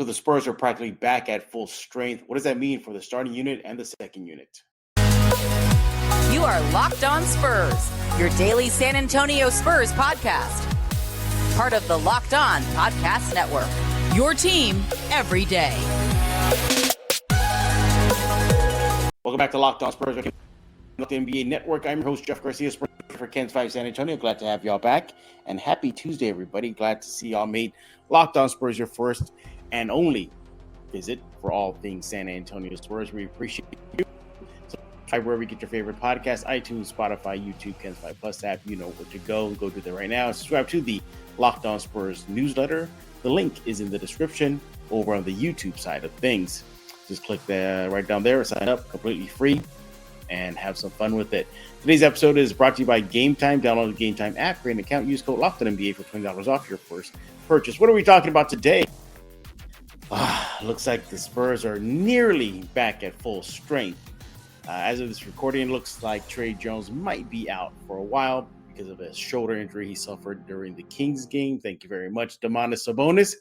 So the Spurs are practically back at full strength. What does that mean for the starting unit and the second unit? You are Locked On Spurs, your daily San Antonio Spurs podcast. Part of the Locked On Podcast Network, your team every day. Welcome back to Locked On Spurs, the NBA Network. I'm your host, Jeff Garcia, Spurs for Ken's 5 San Antonio. Glad to have y'all back. And happy Tuesday, everybody. Glad to see y'all made Locked On Spurs your first and only visit for all things San Antonio Spurs. We appreciate you. Subscribe wherever you get your favorite podcast, iTunes, Spotify, YouTube, Ken's 5 Plus app. You know where to go. Go do that right now. Subscribe to the Locked On Spurs newsletter. The link is in the description over on the YouTube side of things. Just click right down there, sign up, completely free, and have some fun with it. Today's episode is brought to you by Game Time. Download the Game Time app, create an account, use code LOCKEDONNBA for $20 off your first purchase. What are we talking about today? Looks like the Spurs are nearly back at full strength. As of this recording, it looks like Tre Jones might be out for a while because of a shoulder injury he suffered during the Kings game. Thank you very much, Domantas Sabonis.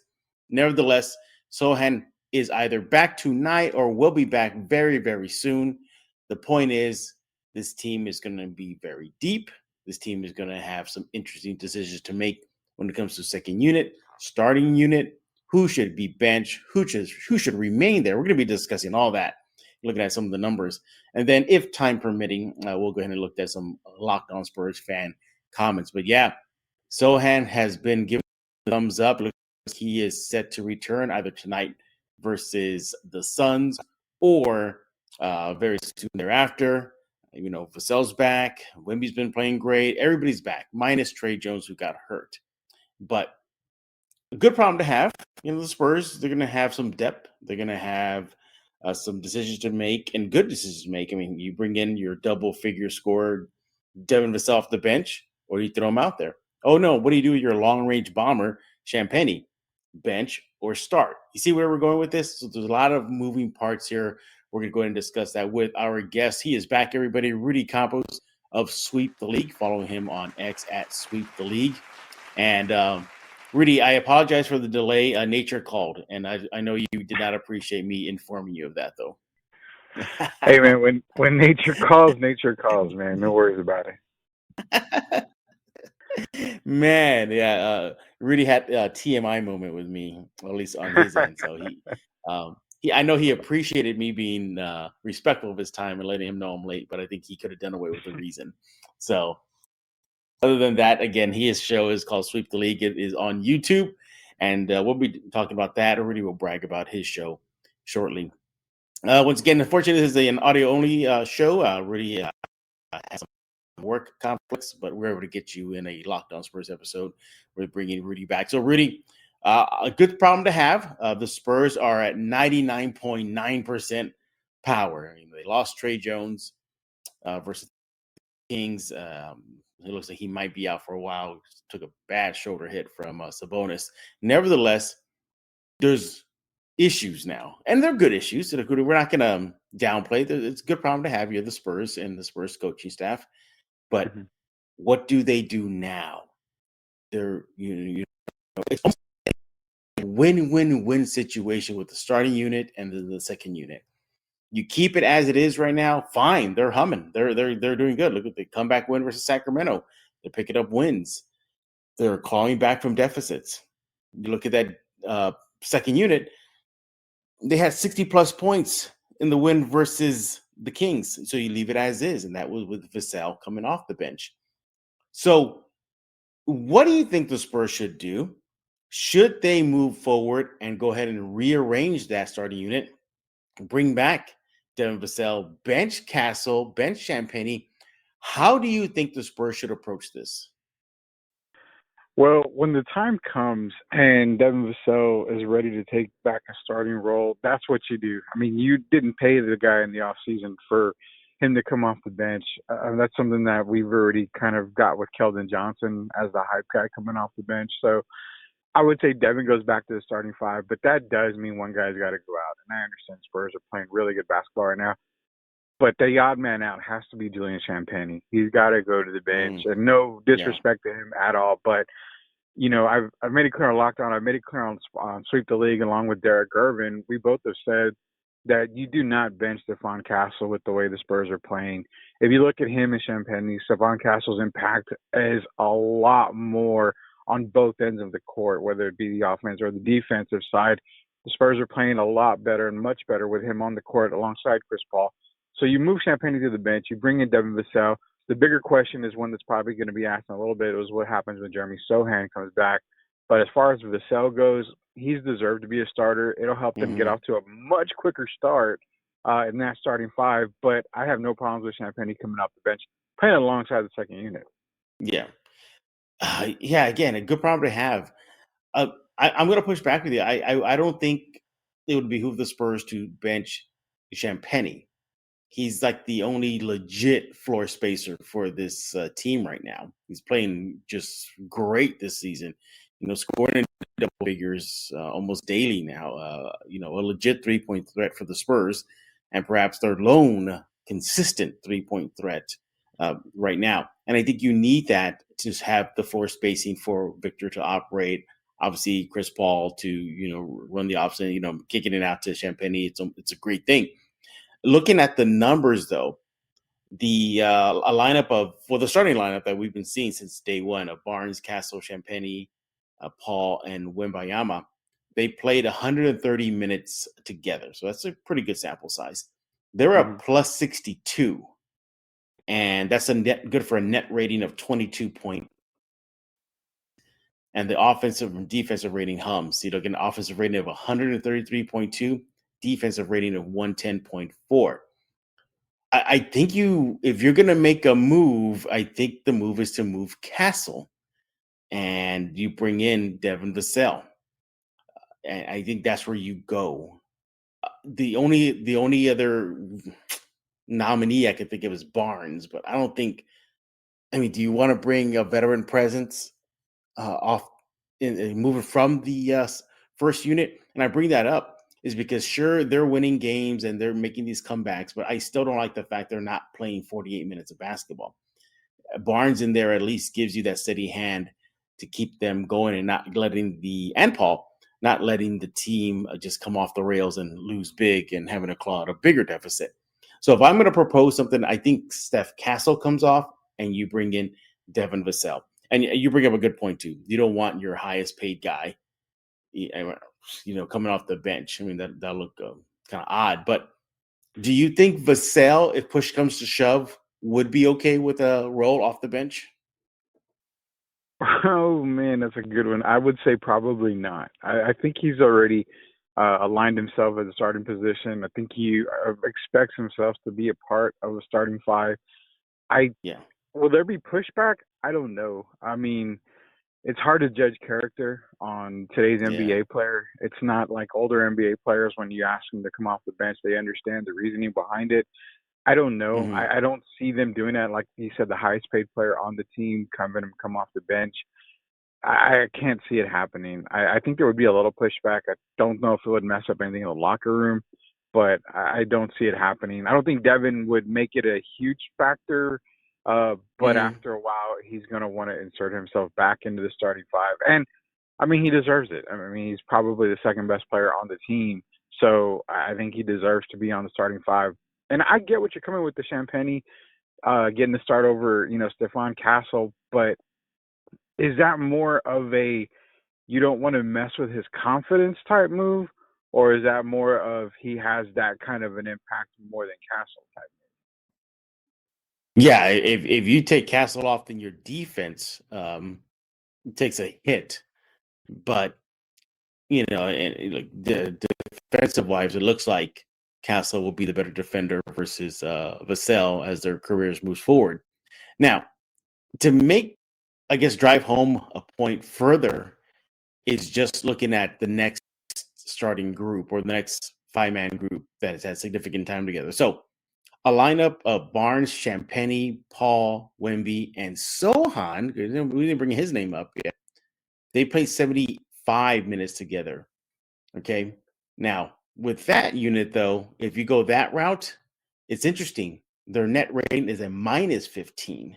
Nevertheless, Sohan is either back tonight or will be back very, very soon. The point is, this team is going to be very deep. This team is going to have some interesting decisions to make when it comes to second unit, starting unit, who should be benched, who should remain there. We're going to be discussing all that, looking at some of the numbers. And then if time permitting, we'll go ahead and look at some Locked On Spurs fan comments. But yeah, Sohan has been given a thumbs up. Looks like he is set to return either tonight versus the Suns or very soon thereafter. You know, Vassell's back. Wemby's been playing great. Everybody's back, minus Tre Jones, who got hurt. But a good problem to have. You know, the Spurs, they're going to have some depth. They're going to have some decisions to make and good decisions to make. I mean, you bring in your double-figure scorer, Devin Vassell off the bench, or you throw him out there. Oh, no, what do you do with your long-range bomber, Champagnie? Bench or start? You see where we're going with this? So there's a lot of moving parts here. We're going to go ahead and discuss that with our guest. He is back, everybody. Rudy Campos of Sweep the League. Follow him on X at Sweep the League. And Rudy, I apologize for the delay. Nature called, and I know you did not appreciate me informing you of that, though. Hey, man, when nature calls, man. No worries about it. Man, yeah, Rudy had a TMI moment with me, at least on his end. So I know he appreciated me being respectful of his time and letting him know I'm late, but I think he could have done away with the reason. So other than that, again, his show is called Sweep the League. It is on YouTube, and we'll be talking about that. Rudy will brag about his show shortly. Once again, unfortunately, this is an audio-only show. Rudy has some work conflicts, but we're able to get you in a Locked On Spurs episode. We're bringing Rudy back. So, Rudy, a good problem to have. The Spurs are at 99.9% power. I mean, they lost Tre Jones versus the Kings. It looks like he might be out for a while. Took a bad shoulder hit from Sabonis. Nevertheless, there's issues now, and they're good issues. We're not going to downplay. It's a good problem to have. You're the Spurs and the Spurs coaching staff, but what do they do now? They're it's almost like a win-win-win situation with the starting unit and the second unit. You keep it as it is right now, fine. They're humming. They're doing good. Look at the comeback win versus Sacramento. They're picking up wins. They're clawing back from deficits. You look at that second unit. They had 60-plus points in the win versus the Kings. So you leave it as is, and that was with Vassell coming off the bench. So what do you think the Spurs should do? Should they move forward and go ahead and rearrange that starting unit, bring back Devin Vassell, bench Castle, bench Champagnie? How do you think the Spurs should approach this? Well, when the time comes and Devin Vassell is ready to take back a starting role, that's what you do. I mean, you didn't pay the guy in the offseason for him to come off the bench. That's something that we've already kind of got with Keldon Johnson as the hype guy coming off the bench. So I would say Devin goes back to the starting five, but that does mean one guy's got to go out. And I understand Spurs are playing really good basketball right now. But the odd man out has to be Julian Champagnie. He's got to go to the bench. And no disrespect to him at all, but I've made it clear on Lockdown. I've made it clear on Sweep the League along with Derek Gervin. We both have said that you do not bench Stephon Castle with the way the Spurs are playing. If you look at him and Champagny, Stephon Castle's impact is a lot more on both ends of the court, whether it be the offense or the defensive side. The Spurs are playing a lot better and much better with him on the court alongside Chris Paul. So you move Champagny to the bench, you bring in Devin Vassell. The bigger question is one that's probably going to be asked in a little bit is what happens when Jeremy Sohan comes back. But as far as Vassell goes, he's deserved to be a starter. It'll help them get off to a much quicker start in that starting five. But I have no problems with Champagny coming off the bench, playing alongside the second unit. Yeah. Again, a good problem to have. I'm going to push back with you. I don't think it would behoove the Spurs to bench Champagny. He's like the only legit floor spacer for this team right now. He's playing just great this season. Scoring in double figures almost daily now. A legit 3-point threat for the Spurs, and perhaps their lone consistent 3-point threat right now. And I think you need that to have the floor spacing for Victor to operate. Obviously, Chris Paul to run the opposite. Kicking it out to Champagny. It's a great thing. Looking at the numbers, though, the the starting lineup that we've been seeing since day one of Barnes, Castle, Champagny, Paul, and Wembanyama, they played 130 minutes together. So that's a pretty good sample size. They're up plus 62, and that's good for a net rating of 22 and the offensive and defensive rating hums. Get an offensive rating of 133.2, defensive rating of 110.4. I think if you're going to make a move, I think the move is to move Castle and you bring in Devin Vassell. And I think that's where you go. The only other nominee I could think of is Barnes, but I don't think. Do you want to bring a veteran presence off and moving from the first unit? And I bring that up is because sure, they're winning games and they're making these comebacks, but I still don't like the fact they're not playing 48 minutes of basketball. Barnes in there at least gives you that steady hand to keep them going and not letting Paul not letting the team just come off the rails and lose big and having to claw out a bigger deficit. So if I'm going to propose something, I think Steph Castle comes off and you bring in Devin Vassell. And you bring up a good point too. You don't want your highest paid guy, coming off the bench. That'll look kind of odd. But do you think Vassell, if push comes to shove, would be okay with a role off the bench? Oh man, that's a good one. I would say probably not. I think he's already aligned himself at the starting position. I think he expects himself to be a part of the starting five. Will there be pushback? I don't know. It's hard to judge character on today's NBA player. It's not like older NBA players when you ask them to come off the bench, they understand the reasoning behind it. I don't know. I don't see them doing that. Like you said, the highest paid player on the team come off the bench. I can't see it happening. I think there would be a little pushback. I don't know if it would mess up anything in the locker room, but I don't see it happening. I don't think Devin would make it a huge factor, but after a while, he's going to want to insert himself back into the starting five. And, he deserves it. He's probably the second best player on the team, so I think he deserves to be on the starting five. And I get what you're coming with the Champagny, getting the start over, Stephon Castle, but is that more of a you don't want to mess with his confidence type move, or is that more of he has that kind of an impact more than Castle type move? Yeah, if you take Castle off, then your defense takes a hit. But, the defensive wise, it looks like Castle will be the better defender versus Vassell as their careers moves forward. Now, to drive home a point further is just looking at the next starting group or the next 5-man group that has had significant time together. So a lineup of Barnes, Champagny, Paul, Wemby, and Sohan, we didn't bring his name up yet. They played 75 minutes together. Okay. Now, with that unit, though, if you go that route, it's interesting. Their net rating is a minus 15,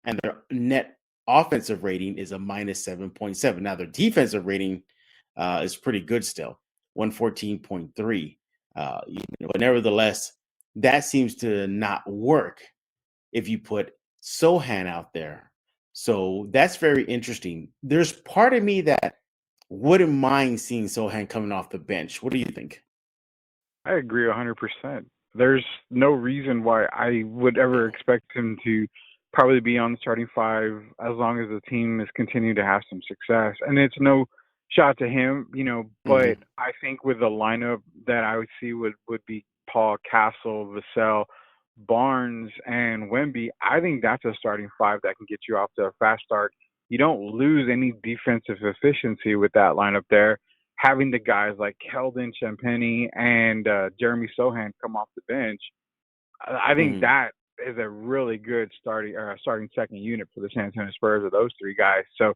and their net offensive rating is a minus 7.7. Now, their defensive rating is pretty good still, 114.3. But nevertheless, that seems to not work if you put Sohan out there. So that's very interesting. There's part of me that wouldn't mind seeing Sohan coming off the bench. What do you think? I agree 100%. There's no reason why I would ever expect him to probably be on the starting five as long as the team is continuing to have some success. And it's no shot to him, but I think with the lineup that I would see would be Paul, Castle, Vassell, Barnes, and Wemby. I think that's a starting five that can get you off to a fast start. You don't lose any defensive efficiency with that lineup there. Having the guys like Keldon, Champagny, and Jeremy Sohan come off the bench, I think that is a really good starting second unit for the San Antonio Spurs of those three guys. So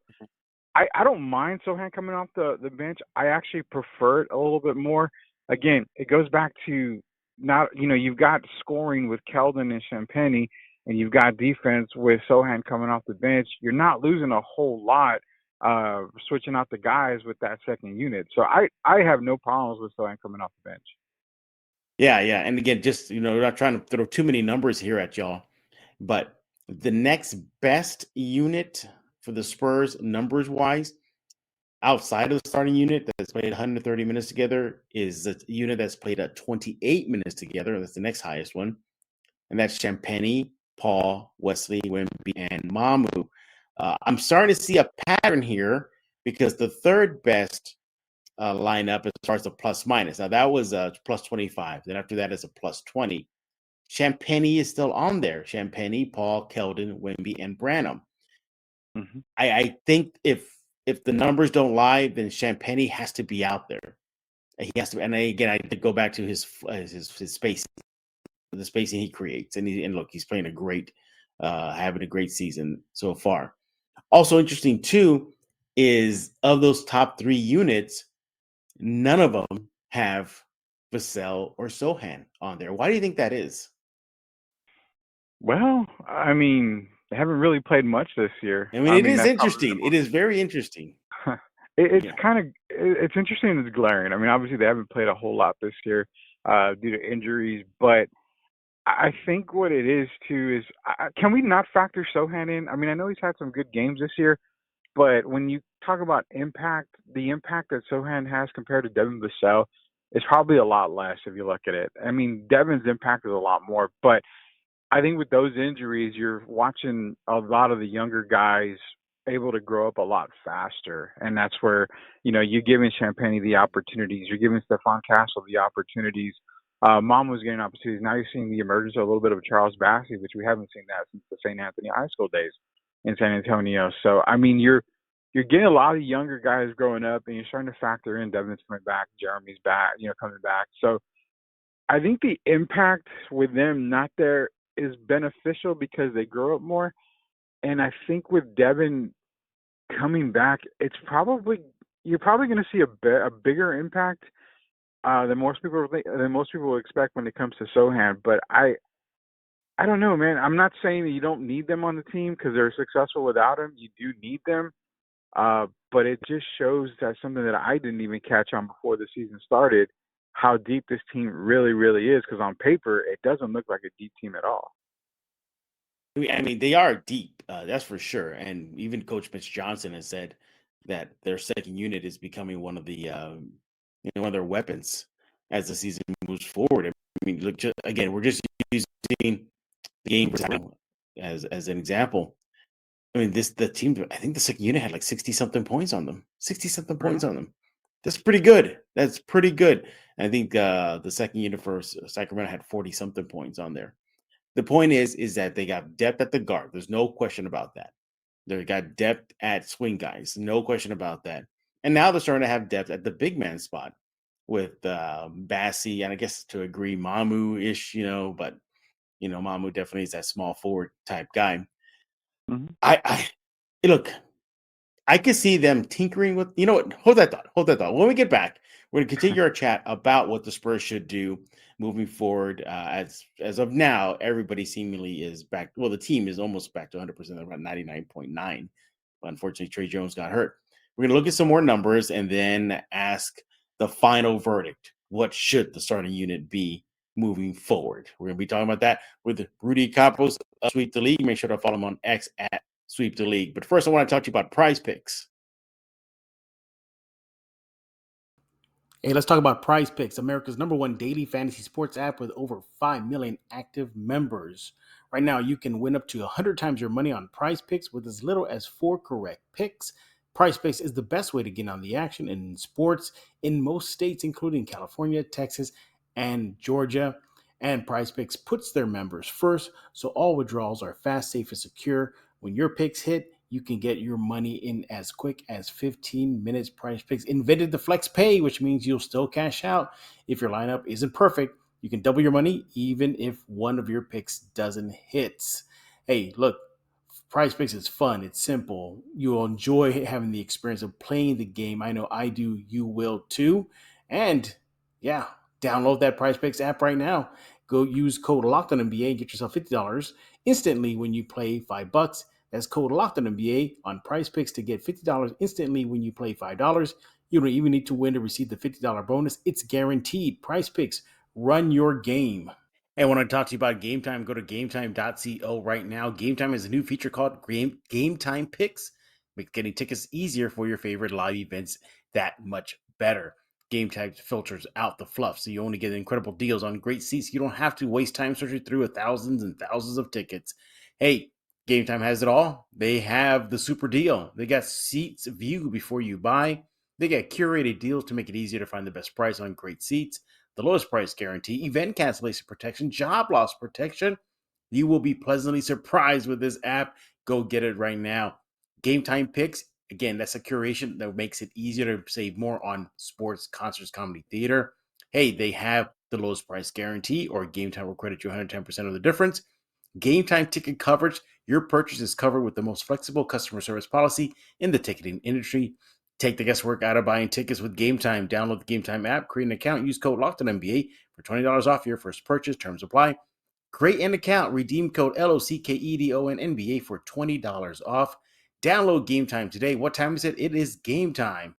I don't mind Sohan coming off the bench. I actually prefer it a little bit more. Again, it goes back to you've got scoring with Keldon and Champagny, and you've got defense with Sohan coming off the bench. You're not losing a whole lot switching out the guys with that second unit. So I have no problems with Sohan coming off the bench. Yeah. And again, just, we're not trying to throw too many numbers here at y'all, but the next best unit for the Spurs numbers wise, outside of the starting unit that's played 130 minutes together, is the unit that's played at 28 minutes together. That's the next highest one. And that's Champagny, Paul, Wesley, Wemby, and Mamu. I'm starting to see a pattern here because the third best lineup as far as the plus minus. Now, that was plus 25. Then after that is a plus 20. Champagny is still on there. Champagny, Paul, Keldon, Wemby, and Branham. I think if the numbers don't lie, then Champagny has to be out there. He has to. And again, I go back to his spacing, the spacing he creates. And look, he's playing having a great season so far. Also interesting, too, is of those top three units, none of them have Vassell or Sohan on there. Why do you think that is? Well, I mean, they haven't really played much this year. It is interesting. It is very interesting. It's interesting and it's glaring. I mean, obviously they haven't played a whole lot this year due to injuries, but I think what it is too is can we not factor Sohan in? I mean, I know he's had some good games this year, but when you talk about impact, the impact that Sohan has compared to Devin Vassell is probably a lot less if you look at it. I mean, Devin's impact is a lot more, but I think with those injuries, you're watching a lot of the younger guys able to grow up a lot faster. And that's where, you're giving Champagny the opportunities. You're giving Stephon Castle the opportunities. Mom was getting opportunities. Now you're seeing the emergence of a little bit of Charles Bassey, which we haven't seen that since the St. Anthony High School days in San Antonio. So, I mean, you're getting a lot of younger guys growing up, and you're starting to factor in Devin's coming back, Jeremy's back, coming back. So I think the impact with them not there is beneficial because they grow up more. And I think with Devin coming back, you're probably going to see a bigger impact than most people expect when it comes to Sohan. But I don't know, man. I'm not saying that you don't need them on the team because they're successful without him. You do need them, but it just shows that something that I didn't even catch on before the season started, how deep this team really, really is. Because on paper, it doesn't look like a deep team at all. I mean, they are deep, that's for sure. And even Coach Mitch Johnson has said that their second unit is becoming one of one of their weapons as the season moves forward. I mean, look, again, we're just using the game as an example. I mean, the team, I think the second unit had like 60-something points on them. 60-something points on them. That's pretty good. That's pretty good. And I think the second unit for Sacramento had 40-something points on there. The point is that they got depth at the guard. There's no question about that. They got depth at swing guys. No question about that. And now they're starting to have depth at the big man spot with Bassey, and I guess to agree, Mamu-ish, but, Mamu definitely is that small forward type guy. I look, I could see them tinkering with, hold that thought. When we get back, We're going to continue our chat about what the Spurs should do moving forward. As of now, everybody seemingly is back. Well, the team is almost back to 100%, about 99.9. But unfortunately, Trey Jones got hurt. We're going to look at some more numbers and then ask the final verdict. What should the starting unit be moving forward? We're going to be talking about that with Rudy Campos of Sweep the League. Make sure to follow him on X at Sweep the League. But first, I want to talk to you about Prize Picks. Hey, let's talk about Prize Picks, America's #1 daily fantasy sports app with over 5 million active members. Right now, you can win up to 100 times your money on Prize Picks with as little as 4 correct picks. Prize Picks is the best way to get on the action in sports in most states, including California, Texas, and Georgia. And Prize Picks puts their members first, so all withdrawals are fast, safe, and secure. When your picks hit, you can get your money in as quick as 15 minutes. Prize Picks invented the flex pay, which means you'll still cash out if your lineup isn't perfect. You can double your money even if one of your picks doesn't hit. Hey, look, Prize Picks is fun. It's simple. You'll enjoy having the experience of playing the game. I know I do. You will too. And yeah, download that Prize Picks app right now. Go use code LOCKEDONNBA and get yourself $50 instantly when you play $5. That's code LOCKEDONNBA on Prize Picks to get $50 instantly when you play $5. You don't even need to win to receive the $50 bonus. It's guaranteed. Prize Picks, run your game. Hey, I want to talk to you about Game Time. Go to gametime.co right now. Game Time has a new feature called Game Time Picks. Makes getting tickets easier for your favorite live events that much better. Game Time filters out the fluff, so you only get incredible deals on great seats. You don't have to waste time searching through thousands and thousands of tickets. Hey, Game Time has it all. They have the super deal. They got seats view before you buy. They got curated deals to make it easier to find the best price on great seats, the lowest price guarantee, event cancellation protection, job loss protection. You will be pleasantly surprised with this app. Go get it right now. Game Time Picks. Again, that's a curation that makes it easier to save more on sports, concerts, comedy, theater. Hey, they have the lowest price guarantee, or Game Time will credit you 110% of the difference. Game Time ticket coverage. Your purchase is covered with the most flexible customer service policy in the ticketing industry. Take the guesswork out of buying tickets with Game Time. Download the Game Time app, create an account, use code LOCKEDONNBA for $20 off your first purchase. Terms apply. Create an account, redeem code LOCKEDONNBA for $20 off. Download Game Time today. What time is it? It is game time.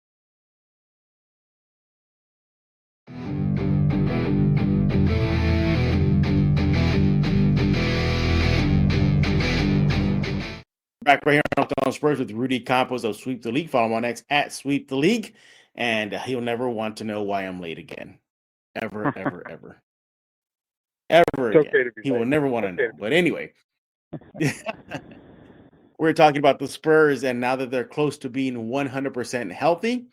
Back right here on Spurs with Rudy Campos of Sweep the League. Follow him on X at Sweep the League. And he'll never want to know why I'm late again. Ever, ever, ever. Ever again. Okay, he will never want to know. But anyway, we're talking about the Spurs, and now that they're close to being 100% healthy,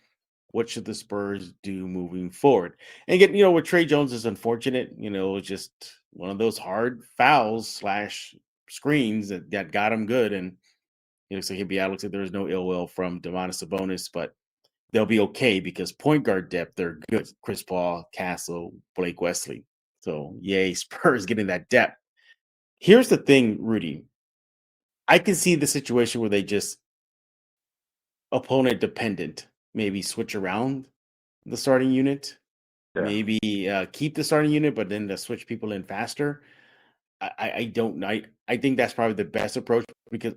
what should the Spurs do moving forward? And again, with Trey Jones is unfortunate. It's just one of those hard fouls / screens that got him good. And it looks like he'll be out. It looks like there's no ill will from Domantas Sabonis, but they'll be okay because point guard depth, they're good. Chris Paul, Castle, Blake Wesley. So, yay, Spurs getting that depth. Here's the thing, Rudy. I can see the situation where they just opponent dependent, maybe switch around the starting unit, maybe keep the starting unit, but then to switch people in faster. I don't know. I think that's probably the best approach because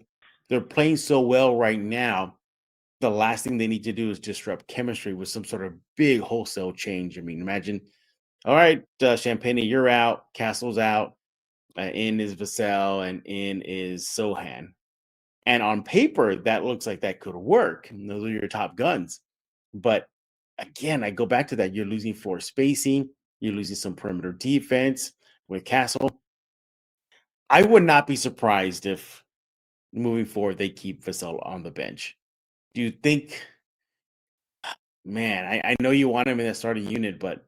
they're playing so well right now. The last thing they need to do is disrupt chemistry with some sort of big wholesale change. I mean, imagine, all right, Champagne, you're out, Castle's out, in is Vassell, and in is Sohan. And on paper, that looks like that could work. And those are your top guns. But again, I go back to that. You're losing floor spacing. You're losing some perimeter defense with Castle. I would not be surprised if moving forward they keep Vassell on the bench. Do you think, man, I know you want him in that starting unit, but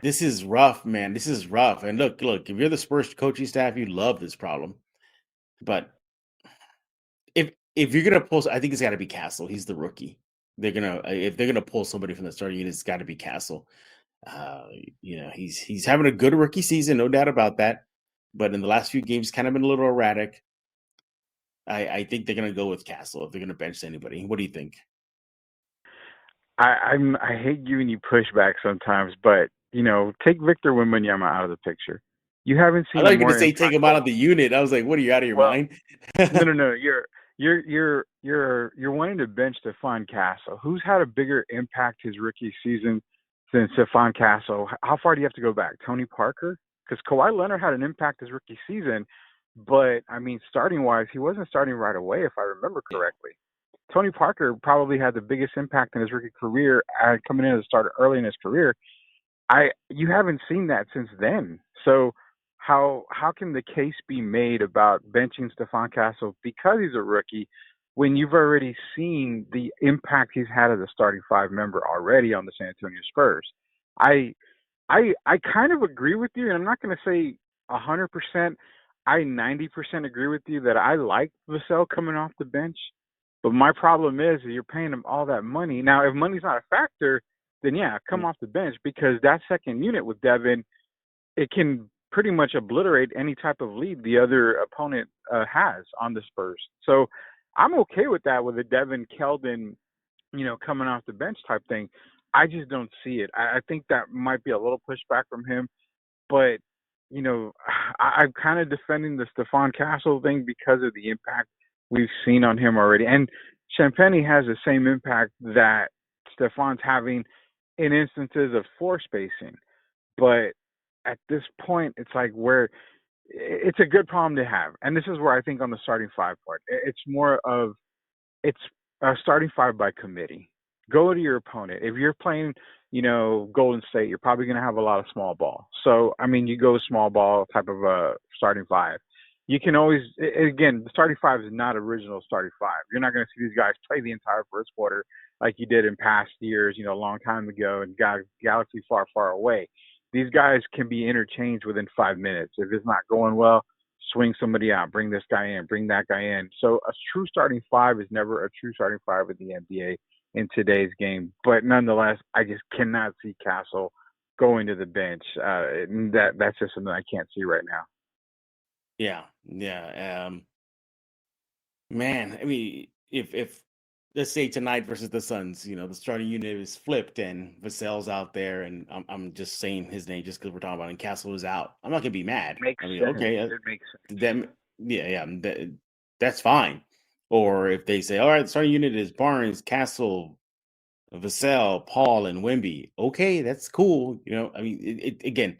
this is rough, man. This is rough. And look, if you're the Spurs coaching staff, you love this problem. But if you're gonna pull, I think it's got to be Castle. He's the rookie. If they're gonna pull somebody from the starting unit, it's got to be Castle. He's having a good rookie season, no doubt about that. But in the last few games, kind of been a little erratic. I think they're gonna go with Castle if they're gonna bench anybody. What do you think? I hate giving you pushback sometimes, but take Victor Wembanyama out of the picture. You haven't I seen thought a you were going more to say take him out of the unit. I was like, what, are you out of your well. mind? No. You're wanting to bench Stephon Castle, who's had a bigger impact his rookie season than Stephon Castle. How far do you have to go back? Tony Parker? Because Kawhi Leonard had an impact his rookie season, but I mean, starting wise, he wasn't starting right away, if I remember Yeah. correctly. Tony Parker probably had the biggest impact in his rookie career, coming in as a starter early in his career. You haven't seen that since then. So how can the case be made about benching Stephon Castle because he's a rookie when you've already seen the impact he's had as a starting five member already on the San Antonio Spurs? I I kind of agree with you, and I'm not going to say 100%. I 90% agree with you that I like Vassell coming off the bench. But my problem is that you're paying him all that money. Now, if money's not a factor, then yeah, come off the bench because that second unit with Devin, it can pretty much obliterate any type of lead the other opponent has on the Spurs. So I'm okay with that with a Devin Keldon, coming off the bench type thing. I just don't see it. I think that might be a little pushback from him, but I'm kind of defending the Stephon Castle thing because of the impact we've seen on him already. And Champagny has the same impact that Stephon's having in instances of floor spacing. But at this point, it's like where it's a good problem to have. And this is where I think on the starting five part, it's more of it's a starting five by committee. Go to your opponent. If you're playing, Golden State, you're probably going to have a lot of small ball. So, I mean, you go small ball type of a starting five. You can always, again, the starting five is not original starting five. You're not going to see these guys play the entire first quarter like you did in past years, a long time ago and galaxy far, far away. These guys can be interchanged within 5 minutes. If it's not going well, swing somebody out, bring this guy in, bring that guy in. So a true starting five is never a true starting five in the NBA in today's game. But nonetheless, I just cannot see Castle going to the bench. That's just something I can't see right now. Yeah. Man, I mean, if let's say tonight versus the Suns, the starting unit is flipped and Vassell's out there, and I'm just saying his name just because we're talking about it, and Castle is out. I'm not gonna be mad. Makes I mean, sense. okay, It makes sense. them, yeah, that's fine. Or if they say, all right, the starting unit is Barnes, Castle, Vassell, Paul, and Wemby. Okay, that's cool. I mean, again,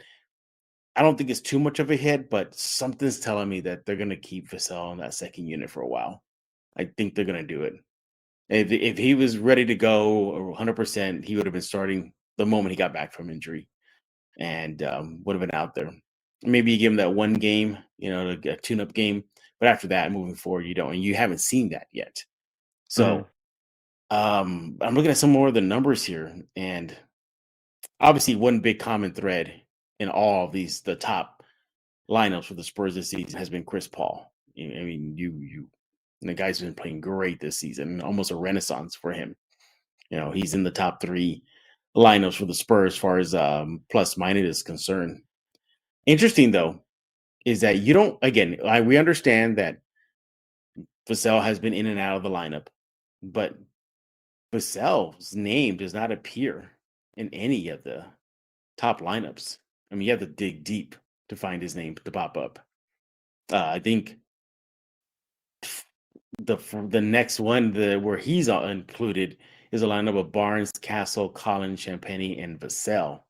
I don't think it's too much of a hit, but something's telling me that they're gonna keep Vassell on that second unit for a while. I think they're gonna do it. If he was ready to go or 100%, he would have been starting the moment he got back from injury, and would have been out there. Maybe you give him that one game, a tune-up game, but after that, moving forward, you don't, and you haven't seen that yet. So I'm looking at some more of the numbers here, and obviously one big common thread in all of the top lineups for the Spurs this season has been Chris Paul. I mean, you and the guy's been playing great this season, almost a renaissance for him. He's in the top three lineups for the Spurs as far as plus minus is concerned. Interesting though is that you don't. Again, we understand that Vassell has been in and out of the lineup, but Vassell's name does not appear in any of the top lineups. I mean, you have to dig deep to find his name to pop up. I think the next one where he's included is a lineup of Barnes, Castle, Collins, Champagny, and Vassell.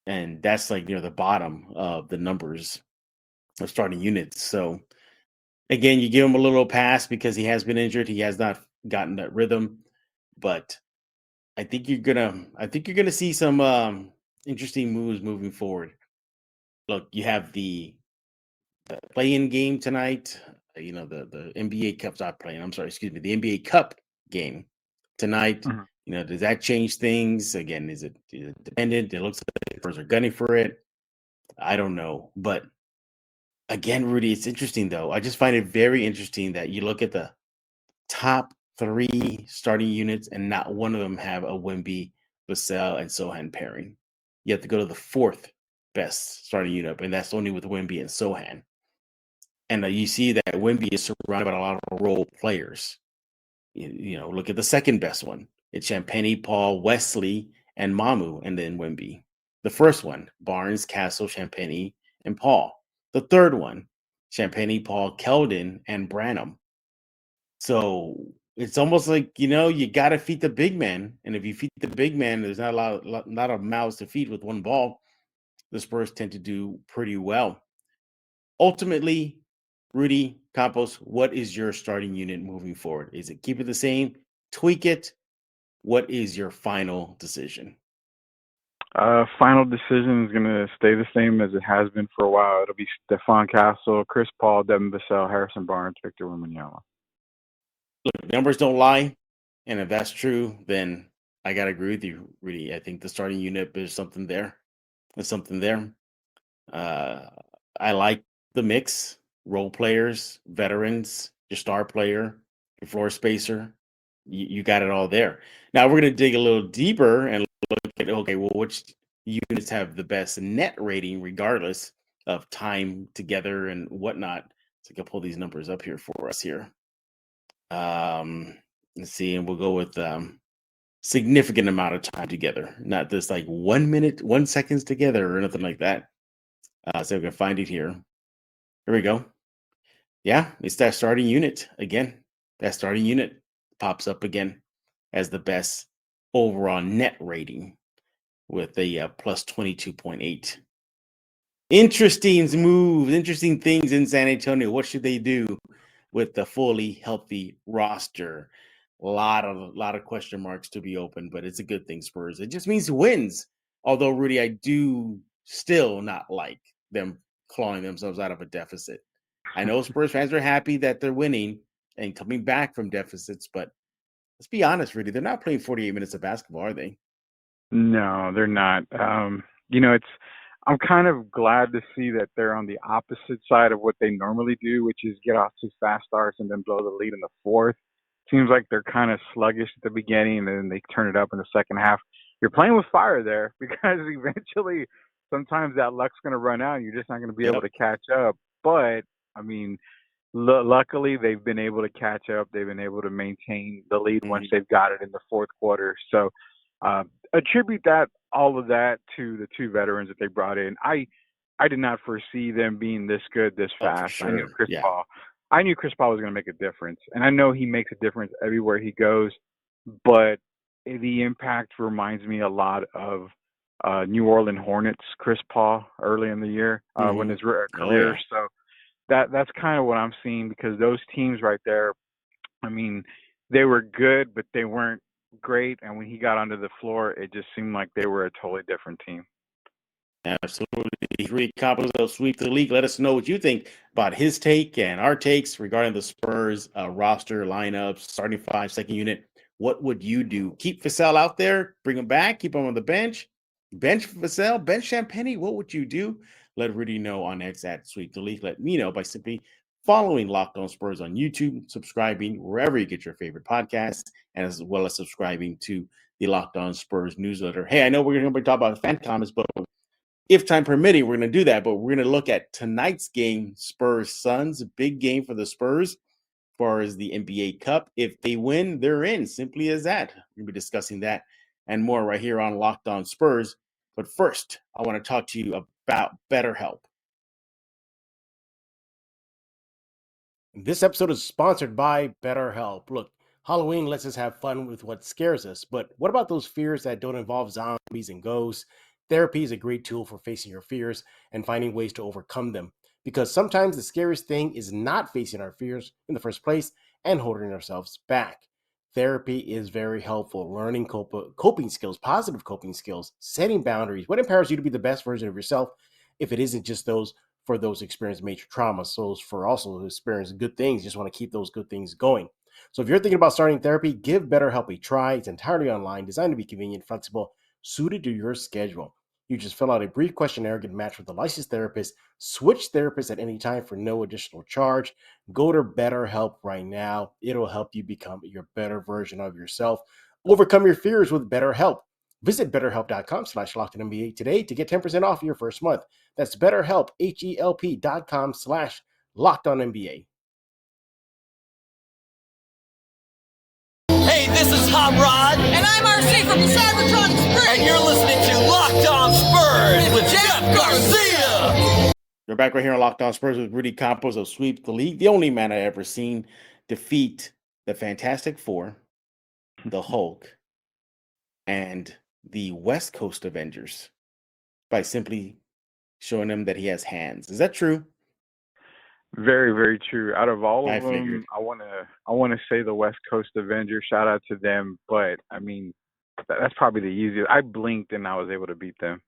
And that's like near the bottom of the numbers of starting units. So again, you give him a little pass because he has been injured. He has not gotten that rhythm. But I think you're gonna see some interesting moves moving forward. Look, you have the play-in game tonight. The NBA Cup's not playing. I'm sorry, excuse me. The NBA Cup game tonight. Does that change things? Again, is it dependent? It looks like the Spurs are gunning for it. I don't know. But again, Rudy, it's interesting though. I just find it very interesting that you look at the top three starting units and not one of them have a Wemby, Vassell, and Sohan pairing. You have to go to the fourth best starting unit, and that's only with Wemby and Sohan. And you see that Wemby is surrounded by a lot of role players. Look at the second best one. It's Champagny, Paul, Wesley, and Mamu, and then Wemby. The first one, Barnes, Castle, Champagny, and Paul. The third one, Champagny, Paul, Keldon, and Branham. So it's almost like, you got to feed the big man. And if you feed the big man, there's not not a mouths to feed with one ball. The Spurs tend to do pretty well. Ultimately, Rudy, Campos, what is your starting unit moving forward? Is it keep it the same, tweak it? What is your final decision? Final decision is going to stay the same as it has been for a while. It'll be Stephon Castle, Chris Paul, Devin Vassell, Harrison Barnes, Victor Wembanyama. Look, numbers don't lie. And if that's true, then I got to agree with you, Rudy. I think the starting unit, there's something there. There's something there. I like the mix. Role players, veterans, your star player, your floor spacer. You got it all there. Now we're going to dig a little deeper and look at, okay, well, which units have the best net rating regardless of time together and whatnot. So I can pull these numbers up here for us here. Let's see, and we'll go with significant amount of time together, not this like 1 minute, 1 seconds together or nothing like that. So we can find it here. Here we go. Yeah, it's that starting unit again. That starting unit pops up again as the best overall net rating with a plus 22.8. Interesting moves, interesting things in San Antonio. What should they do with the fully healthy roster? A lot of question marks to be open, but it's a good thing, Spurs. It just means wins. Although, Rudy, I do still not like them clawing themselves out of a deficit. I know Spurs fans are happy that they're winning and coming back from deficits, but let's be honest, Rudy, they're not playing 48 minutes of basketball, are they? No, they're not. I'm kind of glad to see that they're on the opposite side of what they normally do, which is get off to fast starts and then blow the lead in the fourth. Seems like they're kind of sluggish at the beginning and then they turn it up in the second half. You're playing with fire there because eventually sometimes that luck's going to run out and you're just not going to be able to catch up. But, I mean, luckily they've been able to catch up. They've been able to maintain the lead once they've got it in the fourth quarter. So attribute all of that to the two veterans that they brought in. I did not foresee them being this good this fast. Sure. I knew Chris Paul was going to make a difference, and I know he makes a difference everywhere he goes. But the impact reminds me a lot of New Orleans Hornets Chris Paul early in the year when his career. Oh, yeah. So that's kind of what I'm seeing because those teams right there. I mean, they were good, but they weren't great. And when he got onto the floor, it just seemed like they were a totally different team. Absolutely. Rudy Campos will sweep the league. Let us know what you think about his take and our takes regarding the Spurs roster, lineups, starting five, second unit. What would you do? Keep Vassell out there, bring him back, keep him on the bench Vassell, bench Champagny. What would you do? Let Rudy know on X at Sweep the League. Let me know by simply following Locked On Spurs on YouTube, subscribing wherever you get your favorite podcasts, and as well as subscribing to the Locked On Spurs newsletter. Hey, I know we're going to be talking about fan comments, but if time permitting, we're going to do that. But we're going to look at tonight's game, Spurs Suns, a big game for the Spurs as far as the NBA Cup. If they win, they're in. Simply as that. We're going to be discussing that and more right here on Locked On Spurs. But first, I want to talk to you about BetterHelp. This episode is sponsored by BetterHelp. Look, Halloween lets us have fun with what scares us, but what about those fears that don't involve zombies and ghosts? Therapy is a great tool for facing your fears and finding ways to overcome them, because sometimes the scariest thing is not facing our fears in the first place and holding ourselves back. Therapy is very helpful. Learning coping skills, positive coping skills, setting boundaries. What empowers you to be the best version of yourself if it isn't just those for those experienced major traumas, those for also experience good things, just want to keep those good things going. So if you're thinking about starting therapy, give BetterHelp a try. It's entirely online, designed to be convenient, flexible, suited to your schedule. You just fill out a brief questionnaire, get matched with a licensed therapist, switch therapists at any time for no additional charge. Go to BetterHelp right now. It'll help you become your better version of yourself. Overcome your fears with BetterHelp. Visit BetterHelp.com/LockedOnNBA today to get 10% off your first month. That's BetterHelp, HELP.com/LockedOnNBA. Hey, this is Hot Rod. And I'm RC from San Antonio Spurs. And you're listening to Locked On Spurs with Jeff Garcia. We're back right here on Locked On Spurs with Rudy Campos of Sweep the League, the only man I ever seen defeat the Fantastic Four, the Hulk, and the West Coast Avengers by simply showing them that he has hands. Is that true? Very, very true. Out of all of figured. them, I want to say the West Coast Avengers. Shout out to them, but I mean, that's probably the easiest. I blinked and I was able to beat them.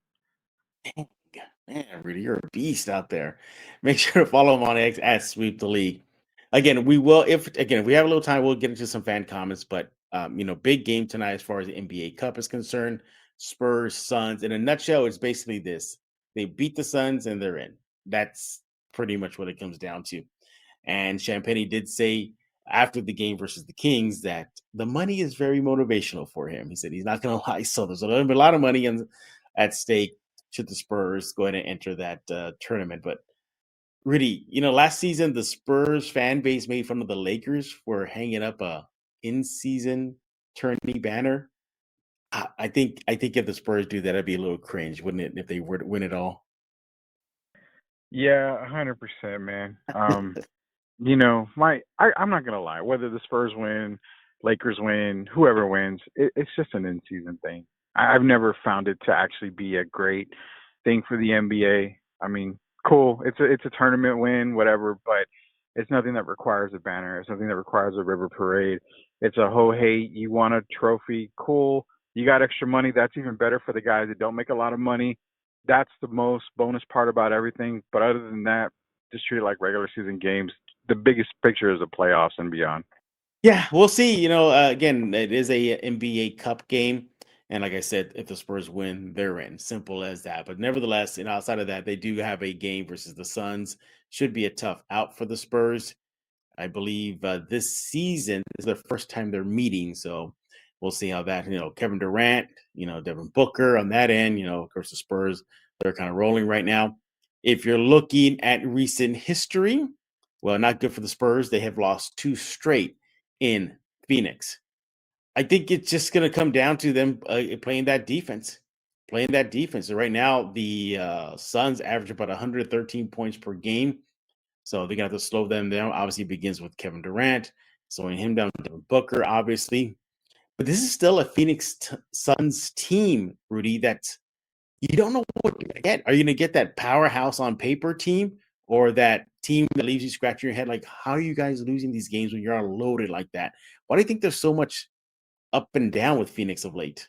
Man, Rudy, you're a beast out there. Make sure to follow him on X at Sweep the League. Again, we will if we have a little time, we'll get into some fan comments. But big game tonight as far as the NBA Cup is concerned. Spurs, Suns. In a nutshell, it's basically this: they beat the Suns and they're in. That's pretty much what it comes down to. And Champagne did say after the game versus the Kings that the money is very motivational for him. He said he's not going to lie. So there's a lot of money at stake should the Spurs go ahead and enter that tournament. But Rudy, last season the Spurs fan base made fun of the Lakers for hanging up a in-season tourney banner. I think if the Spurs do that, it'd be a little cringe, wouldn't it, if they were to win it all? Yeah, 100%, man. I'm not gonna lie. Whether the Spurs win, Lakers win, whoever wins, it's just an in-season thing. I've never found it to actually be a great thing for the NBA. I mean, cool. It's a tournament win, whatever, but it's nothing that requires a banner. It's nothing that requires a river parade. It's a hey, you want a trophy? Cool. You got extra money. That's even better for the guys that don't make a lot of money. That's the most bonus part about everything. But other than that, just treat it like regular season games. The biggest picture is the playoffs and beyond. Yeah, we'll see. Again, it is a NBA Cup game. And like I said, if the Spurs win, they're in. Simple as that. But nevertheless, outside of that, they do have a game versus the Suns. Should be a tough out for the Spurs. I believe this season is the first time they're meeting. So we'll see how that, Kevin Durant, Devin Booker on that end, of course, the Spurs, they're kind of rolling right now. If you're looking at recent history, well, not good for the Spurs. They have lost 2 straight in Phoenix. I think it's just going to come down to them playing that defense. So right now, the Suns average about 113 points per game. So they're going to have to slow them down. Obviously, it begins with Kevin Durant, slowing him down to Booker, obviously. But this is still a Phoenix Suns team, Rudy, that you don't know what you're going to get. Are you going to get that powerhouse on paper team or that team that leaves you scratching your head? Like, how are you guys losing these games when you're unloaded like that? Why do you think there's so much up and down with Phoenix of late?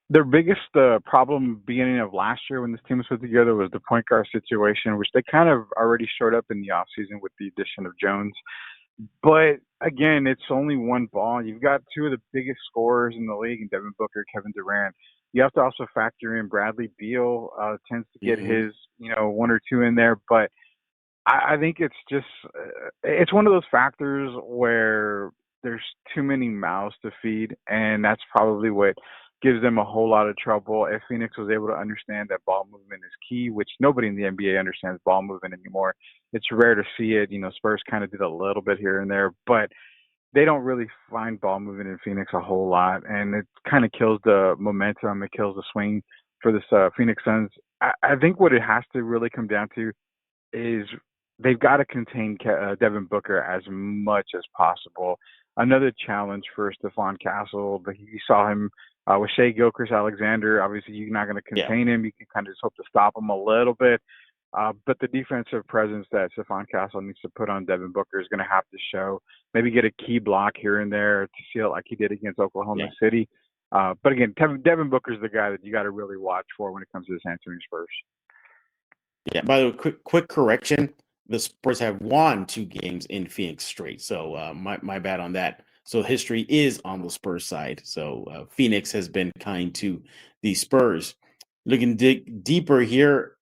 Their biggest problem beginning of last year when this team was put together was the point guard situation, which they kind of already showed up in the offseason with the addition of Jones. But again, it's only one ball. You've got 2 of the biggest scorers in the league, in Devin Booker, Kevin Durant. You have to also factor in Bradley Beal tends to get his, 1 or 2 in there. But I think it's just it's one of those factors where there's too many mouths to feed, and that's probably what gives them a whole lot of trouble. If Phoenix was able to understand that ball movement is key, which nobody in the NBA understands ball movement anymore. It's rare to see it. Spurs kind of did a little bit here and there, but they don't really find ball movement in Phoenix a whole lot, and it kind of kills the momentum. It kills the swing for this Phoenix Suns. I think what it has to really come down to is they've got to contain Devin Booker as much as possible. Another challenge for Stephon Castle, but you saw him with Shai Gilgeous-Alexander. Obviously, you're not going to contain him. You can kind of just hope to stop him a little bit. But the defensive presence that Stephon Castle needs to put on Devin Booker is going to have to show. Maybe get a key block here and there to seal it like he did against Oklahoma City. But again, Devin Booker is the guy that you got to really watch for when it comes to the San Antonio Spurs. Yeah, by the way, quick correction. The Spurs have won 2 games in Phoenix straight. So my bad on that. So history is on the Spurs side. So Phoenix has been kind to the Spurs. Looking deeper here,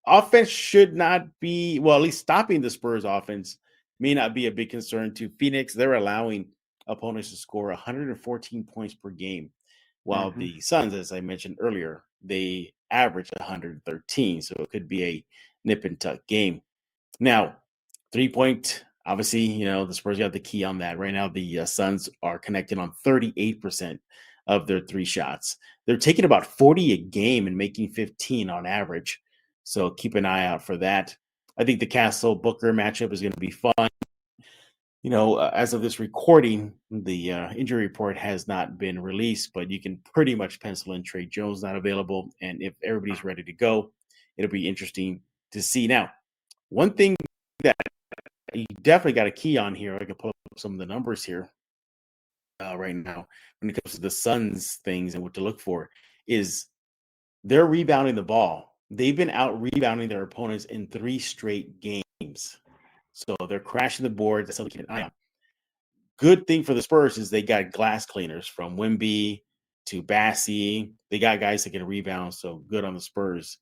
offense should not be, well, at least stopping the Spurs offense may not be a big concern to Phoenix. They're allowing opponents to score 114 points per game, while the Suns, as I mentioned earlier, they average 113. So it could be a nip and tuck game. Now, 3-point Obviously, the Spurs got the key on that. Right now, the Suns are connecting on 38% of their three shots. They're taking about 40 a game and making 15 on average. So keep an eye out for that. I think the Castle Booker matchup is going to be fun. As of this recording, the injury report has not been released, but you can pretty much pencil in Trey Jones not available. And if everybody's ready to go, it'll be interesting to see. Now, one thing that you definitely got a key on here, I can pull up some of the numbers here right now when it comes to the Suns things and what to look for, is they're rebounding the ball. They've been out rebounding their opponents in 3 straight games. So they're crashing the board. That's something to keep an eye on. Good thing for the Spurs is they got glass cleaners from Wemby to Bassey. They got guys that can rebound, so good on the Spurs.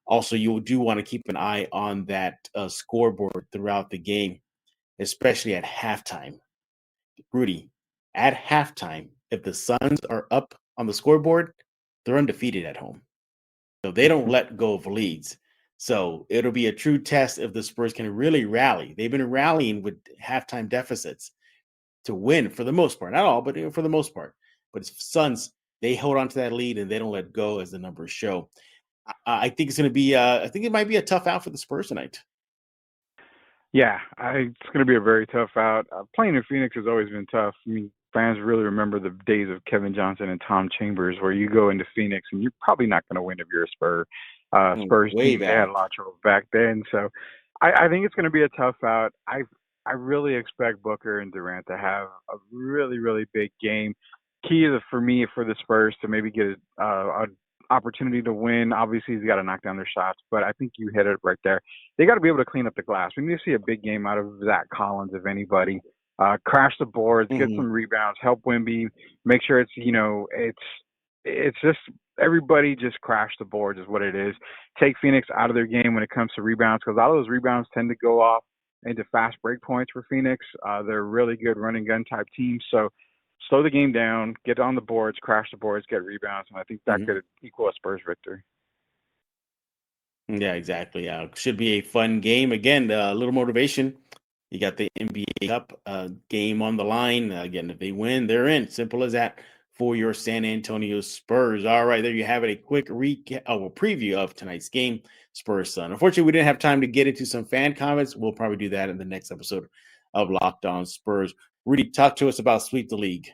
Also, you do want to keep an eye on that scoreboard throughout the game, especially at halftime. Rudy, at halftime, if the Suns are up on the scoreboard, they're undefeated at home. So they don't let go of leads. So it'll be a true test if the Spurs can really rally. They've been rallying with halftime deficits to win for the most part. Not all, but for the most part. But it's Suns, they hold on to that lead and they don't let go, as the numbers show. I think it's going to be I think it might be a tough out for the Spurs tonight. Yeah, it's going to be a very tough out. Playing in Phoenix has always been tough. I mean, fans really remember the days of Kevin Johnson and Tom Chambers, where you go into Phoenix and you're probably not going to win if you're a Spur. Spurs team, they had a lot of trouble back then. So I think it's going to be a tough out. I really expect Booker and Durant to have a really, really big game. Key for me for the Spurs to maybe get an opportunity to win. Obviously, he's got to knock down their shots, but I think you hit it right there. They got to be able to clean up the glass. We need to see a big game out of Zach Collins, if anybody. Crash the boards, get some rebounds, help Wemby, make sure it's just everybody just crash the boards is what it is. Take Phoenix out of their game when it comes to rebounds, because a lot of those rebounds tend to go off into fast break points for Phoenix. They're a really good running gun type team. So slow the game down, get on the boards, crash the boards, get rebounds, and I think that could equal a Spurs victory. Yeah, exactly. Should be a fun game. Again, a little motivation. You got the NBA Cup game on the line. Again, if they win, they're in. Simple as that for your San Antonio Spurs. All right, there you have it. A quick preview of tonight's game, Spurs Sun. Unfortunately, we didn't have time to get into some fan comments. We'll probably do that in the next episode of Locked On Spurs. Rudy, talk to us about Sweep the League.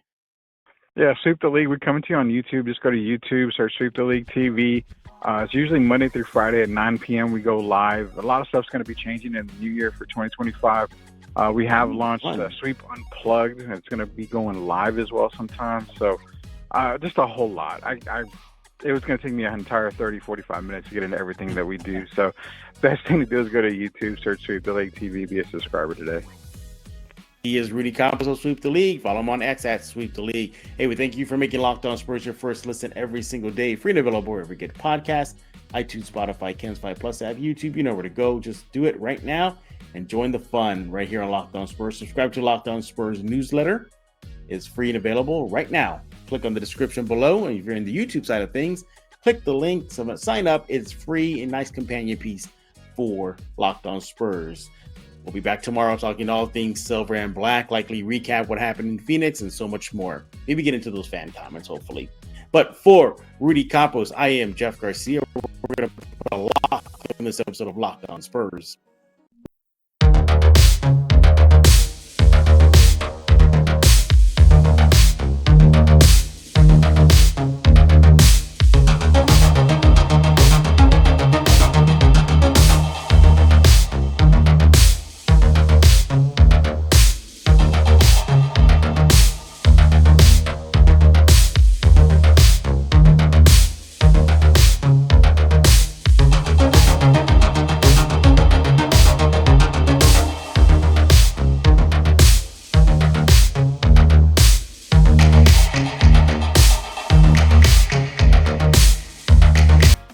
Yeah, Sweep the League. We're coming to you on YouTube. Just go to YouTube, search Sweep the League TV. It's usually Monday through Friday at 9 p.m. We go live. A lot of stuff's going to be changing in the new year for 2025. We have launched Sweep Unplugged, and it's going to be going live as well sometime. So just a whole lot. It was going to take me an entire 30, 45 minutes to get into everything that we do. So best thing to do is go to YouTube, search Sweep the League TV, be a subscriber today. He is Rudy Campos of Sweep the League. Follow him on X at Sweep the League. Hey, we thank you for making Locked On Spurs your first listen every single day. Free and available wherever you get podcasts, iTunes, Spotify, Ken's 5 Plus app, YouTube. You know where to go. Just do it right now and join the fun right here on Locked On Spurs. Subscribe to Locked On Spurs newsletter. It's free and available right now. Click on the description below. And if you're in the YouTube side of things, click the link. Sign up. It's free and nice companion piece for Locked On Spurs. We'll be back tomorrow talking all things silver and black, likely recap what happened in Phoenix and so much more. Maybe get into those fan comments, hopefully. But for Rudy Campos, I am Jeff Garcia. We're going to put a lock in this episode of Locked On Spurs.